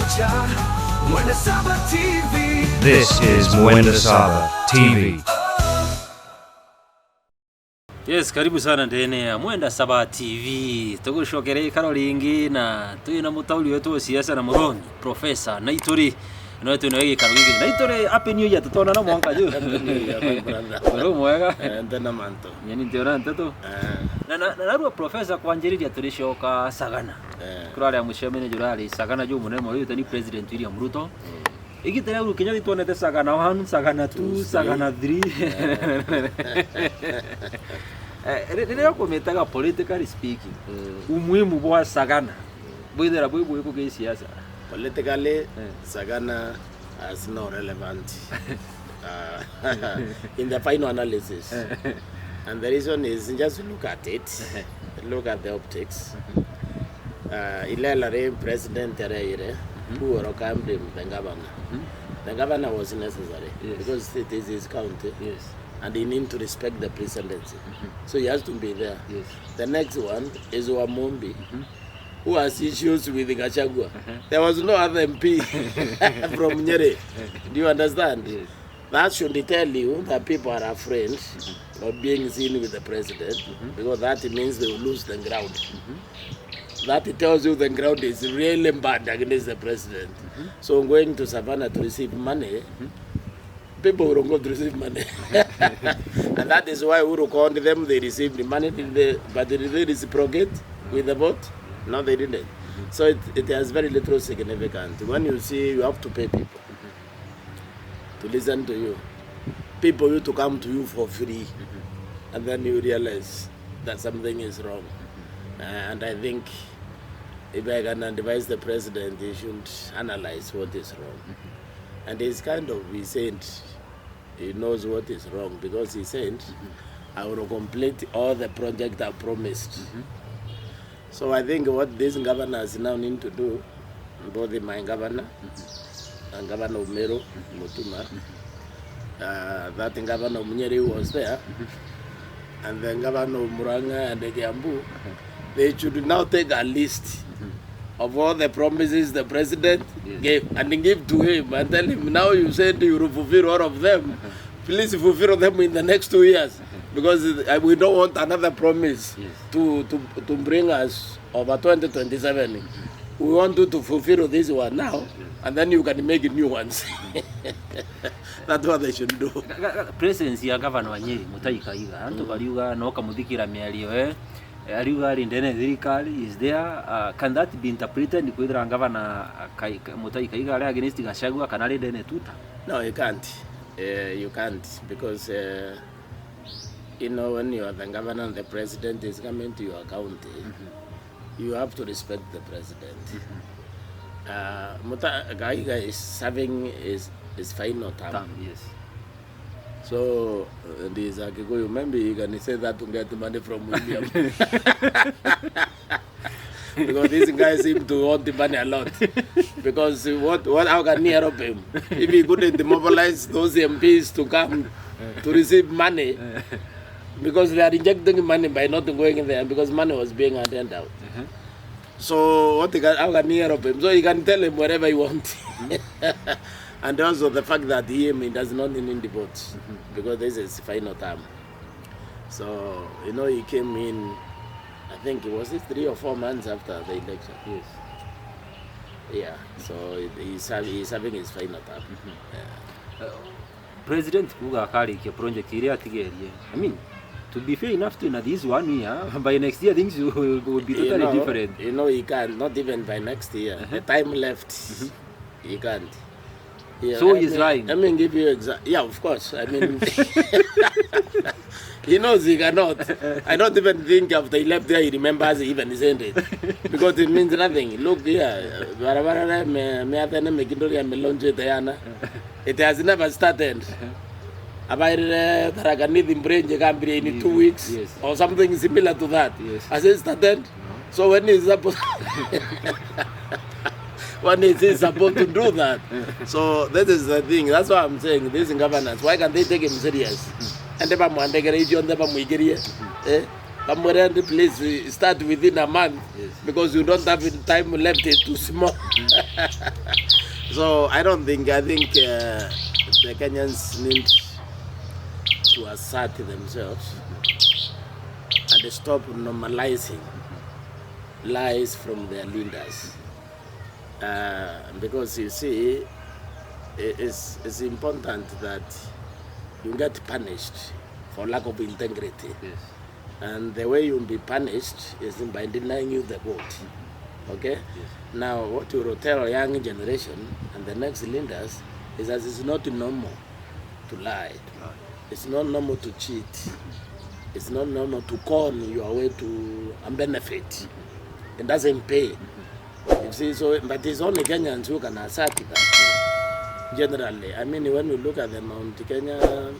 moja, Mwenda Saba TV. This is Mwenda Saba TV. Yes, karibu sana ndene ya Mwenda Saba TV. Tugushokereye karo lingi na tuyina mutauli wetu wa siasa na muroni Professor Naitori. No tunawege karugigi. Naitori happy new year tutona na mwaka juu. Ro mwega. Ndana manto. Yani ndiona ntato. Na ro Professor kwanjiriria turishoka Sagana. Kurale ya mushemene jurali Sagana juu munemo leo tani President Ruto. Iki tena Uhuru Kenyatta tuonete Sagana 1, Sagana 2, Sagana 3. Ndio kumetaga politically speaking. Umuhimu wa Sagana. Bwidera bwibu yuko kwa siasa. Politically, Sagana has no relevant in the final analysis. And the reason is just look at it. Look at the optics. Ilelare President Ruto who welcomed him, the governor. The governor was necessary because it is his county. Yes. And he needs to respect the presidency. So he has to be there. Yes. The next one is Wamombi, who has issues with Gachagua. There was no other MP from Nyeri. Do you understand? Yes. That should tell you that people are afraid of being seen with the president, because that means they will lose the ground. That tells you the ground is really bad against the president. So going to Savannah to receive money, people will go to receive money. And that is why Uhuru called them, they received the money, but did they reciprocate with the vote? No, they didn't. So it has very little significance. When you see you have to pay people to listen to you, people used to come to you for free, and then you realize that something is wrong. And I think if I can advise the president, he should analyze what is wrong. And he's he said, he knows what is wrong, because he said, I will complete all the projects I promised. So I think what these governors now need to do, both my governor and Governor Umero Mutuma, that Governor Munyeri was there, and then Governor Muranga and Kiambu, they should now take a list of all the promises the president gave and give to him and tell him, now you said you will fulfill all of them. Please fulfill them in the next 2 years, because we don't want another promise to bring us over 2027. We want you to fulfill this one now, and then you can make new ones. That's what they should do. Presidency ya Governor wa Nyeri Mutahi Kahiga anto baliuga no kamuthikira miario Ariuga Rindene Thirikari is there. Can that be interpreted kwithira Governor Mutahi Kahiga against Gachagua kana Rindene tuta? No, you can't. You can't, because you know, when you are the governor and the president is coming to your county, you have to respect the president. Mutahi Kahiga is serving his final term. Yes. So, this Akikuyu, maybe you can say that to get money from William. Because these guys seem to want the money a lot. Because how can he help him? If he couldn't mobilize those MPs to come to receive money, because they are injecting money by not going in there, because money was being handed out. So how can he help him? So he can tell him whatever he wants. And also the fact that he does not need the votes, because this is his final term. So, you know, he came in, I think it was 3 or 4 months after the election. Yes. Yeah, so he's having his final term. President Kuga Kari ke project area tigerie. I mean, to be fair enough to in this 1 year, by next year things will be totally different. You know, he can't, not even by next year. The time left, he can't. Yeah, so he's lying. Let me give you yeah, of course. I mean, he knows he cannot. I don't even think after he left there he remembers he even sent it, because it means nothing. Look here, it has never started. About in 2 weeks or something similar to that. Has it started? So when is supposed? When is he supposed to do that? So that is the thing. That's why I'm saying this in governance. Why can't they take him serious? And never mind, they get on the Kamwerend, please start within a month because you don't have time left too small. So I think the Kenyans need to assert themselves and stop normalizing lies from their leaders. Because you see, it's important that you get punished for lack of integrity. Yes. And the way you'll be punished is by denying you the vote. Okay? Yes. Now, what you will tell a young generation and the next leaders is that it's not normal to lie. It's not normal to cheat. It's not normal to con your way to a benefit. It doesn't pay. You see, so but it's only Kenyans who can assert that. Generally, I mean, when we look at the Mount Kenya,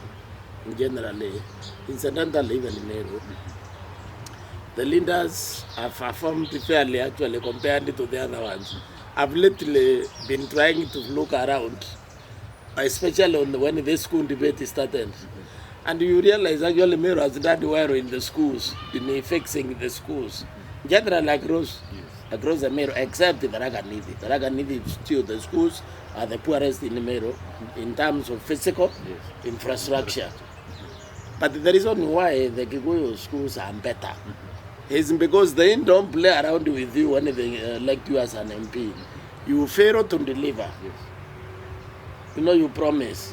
generally, incidentally, even in Meru, the leaders have performed fairly actually compared to the other ones. I've lately been trying to look around, especially when the school debate started. And you realize actually Meru has done well in the schools, in fixing the schools. Generally across the Meru, except the Raganidi. The Raganidi still, the schools are the poorest in the Meru in terms of physical infrastructure. But the reason why the Kikuyu schools are better is because they don't play around with you when they elect you as an MP. You fail to deliver. You know, you promise.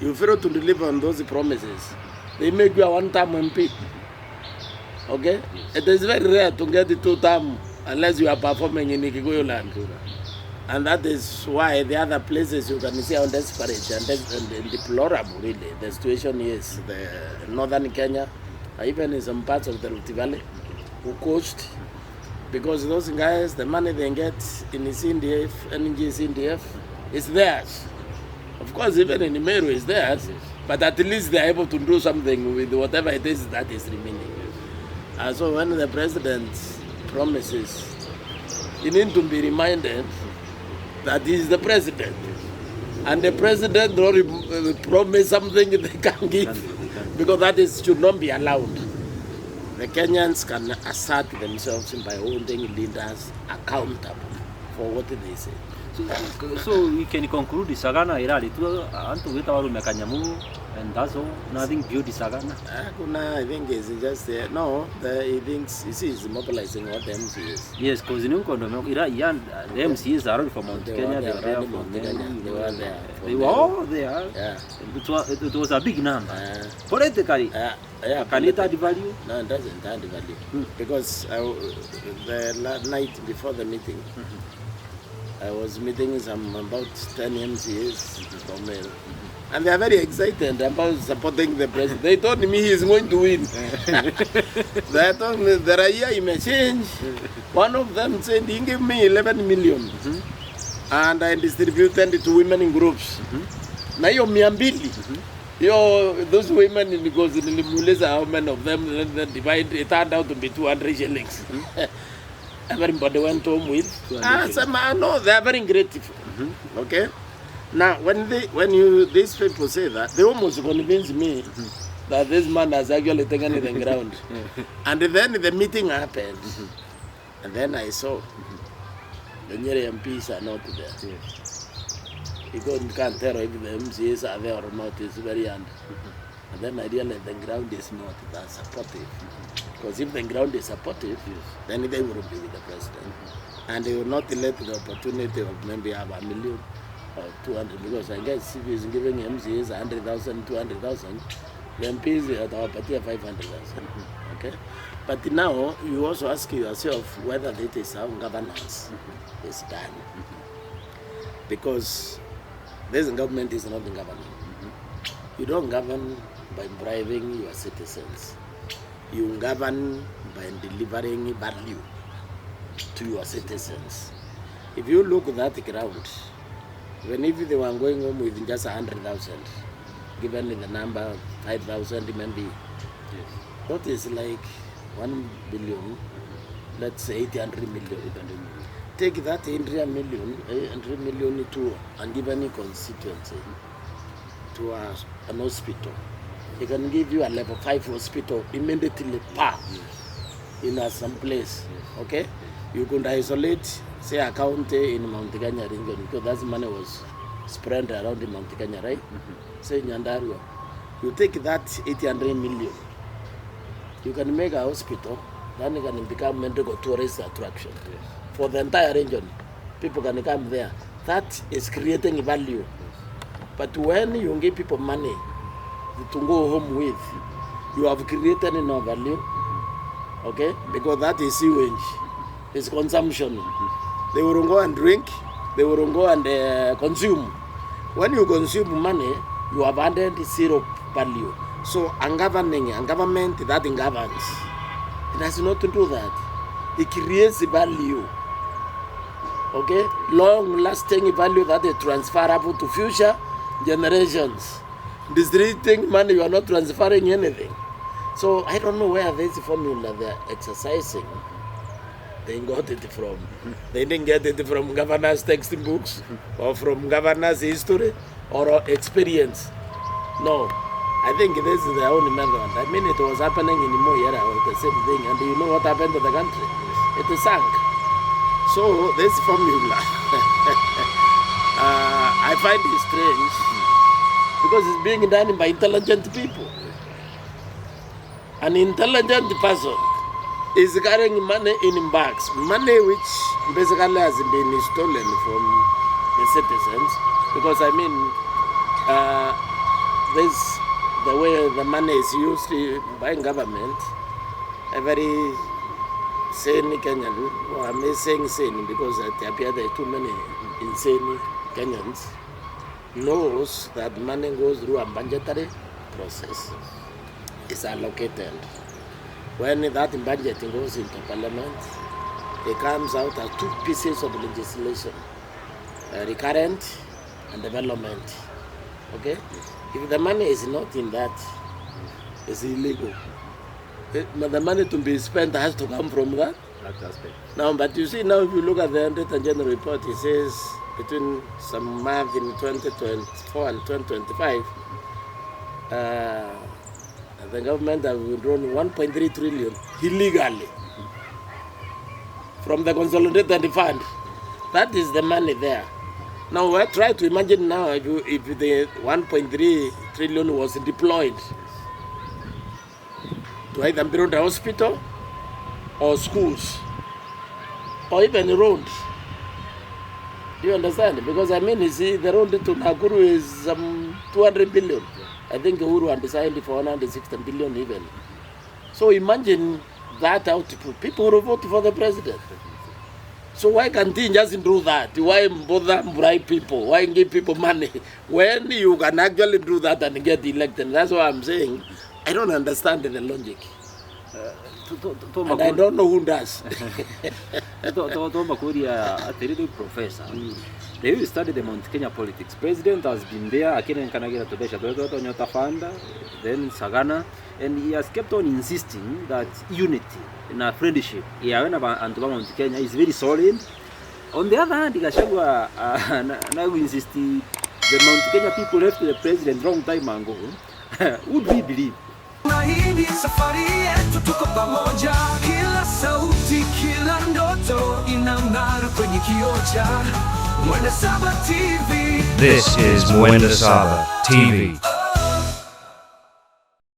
You fail to deliver on those promises. They make you a one-term MP. Okay? It is very rare to get the two-term unless you are performing in Kikuyu land. And that is why the other places you can see how desperate and deplorable really the situation is. The northern Kenya, even in some parts of the Rift Valley, who coast, because those guys, the money they get in the CNDF, NG is theirs. Of course, even in Meru is theirs, but at least they are able to do something with whatever it is that is remaining. So when the president promises, you need to be reminded that he is the president. And the president don't promise something they can't give, because that should not be allowed. The Kenyans can assert themselves by holding leaders accountable for what they say. So we can conclude the Sagana irali tu antu wita waru mekanyamu and that's all. Nothing beauty Sagana. I think it's just he thinks he's mobilizing what the MC is. Yes, because in Ukondo the MCs are from Mount Kenya. They were there from They were there. They were all there. Yeah. It was a big number. Politically, can it add value? No, it doesn't add value. Because the night before the meeting, I was meeting some about 10 MCAs from Meru. And they are very excited about supporting the president. They told me he is going to win. They told me the Raya may change. One of them said he gave me 11 million. And I distributed it to women in groups. Na hiyo 200. Those women, because nilimuuliza how many of them, then divide, it turned out to be 200 shillings. Everybody went home with. No, they are very grateful. Okay. Now, when these people say that, they almost convince me that this man has actually taken it on ground. And then the meeting happened, and then I saw the Nyeri MPs are not there. Because you can't tell if the MCAs are there or not. It's very hard. And then I realized the ground is not that supportive. Because if the ground is supportive, then they will be with the president. And they will not let the opportunity of maybe have 1 million or 200, because I guess if he's giving MCAs 100,000, 200,000, the MPs at our party are 500,000. Okay? But now you also ask yourself whether it is how governance is done. Because this government is not the government. You don't govern by bribing your citizens. You govern by delivering value to your citizens. If you look at that ground, even if they were going home with just 100,000, given the number 5,000 maybe, that is like 1 billion, let's say 800 million. Take that 800 million to and give any constituency to an hospital. They can give you a level 5 hospital immediately, in some place. Okay, you could isolate, say, a county in Mount Kenya region, because that money was spread around in Mount Kenya, right? Say Nyandarua, you take that 800 million, you can make a hospital, then it can become medical tourist attraction for the entire region. People can come there. That is creating value. But when you give people money to go home with, you have created no value. Okay? Because that is sewage. It's consumption. They will go and drink. They will go and consume. When you consume money, you have added zero value. So a government that governs, it has not to do that. It creates value. Okay? Long-lasting value that is transferable to future generations. Distributing money, you are not transferring anything. So I don't know where this formula they are exercising. They got it from. They didn't get it from governor's textbooks or from governor's history or experience. No, I think this is their own method. I mean, it was happening in Moyera or the same thing. And you know what happened to the country? It sank. So this formula, I find it strange because it's being done by intelligent people. An intelligent person is carrying money in bags, money which basically has been stolen from the citizens. Because I mean, this the way the money is used by government, a very sane Kenyan, or I'm saying sane because there appear there are too many insane Kenyans, knows that money goes through a budgetary process. It's allocated. When that budget goes into parliament, it comes out as two pieces of legislation, recurrent and development. Okay? If the money is not in that, it's illegal. The money to be spent has to come from that aspect. Now, but you see now, if you look at the 100th General Report, it says between some month in 2024 and 2025, the government has withdrawn 1.3 trillion illegally from the consolidated fund. That is the money there. Now, I try to imagine now if the 1.3 trillion was deployed to either build a hospital or schools or even roads. Do you understand? Because I mean, you see, the road to Nakuru is 200 billion. I think Uhuru had decided for 160 billion even. So imagine that output. People will vote for the president. So why can't he just do that? Why bother bribe people? Why give people money? When you can actually do that and get elected. That's what I'm saying. I don't understand the logic. And I don't know who does. Professor. They will study the Mount Kenya politics. President has been there, Akina Nkanagira Tobesha, Nyota Fanda, then Sagana, and he has kept on insisting that unity and a friendship and Mount Kenya is very solid. On the other hand, Gashagwa now insists the Mount Kenya people left the president long time ago. Would we believe? Na hii ni safari yetu, tuko pamoja, kila sauti, kila ndoto inang'ara kwenye kioo cha Mwenda Saba TV. This is Mwenda Saba TV.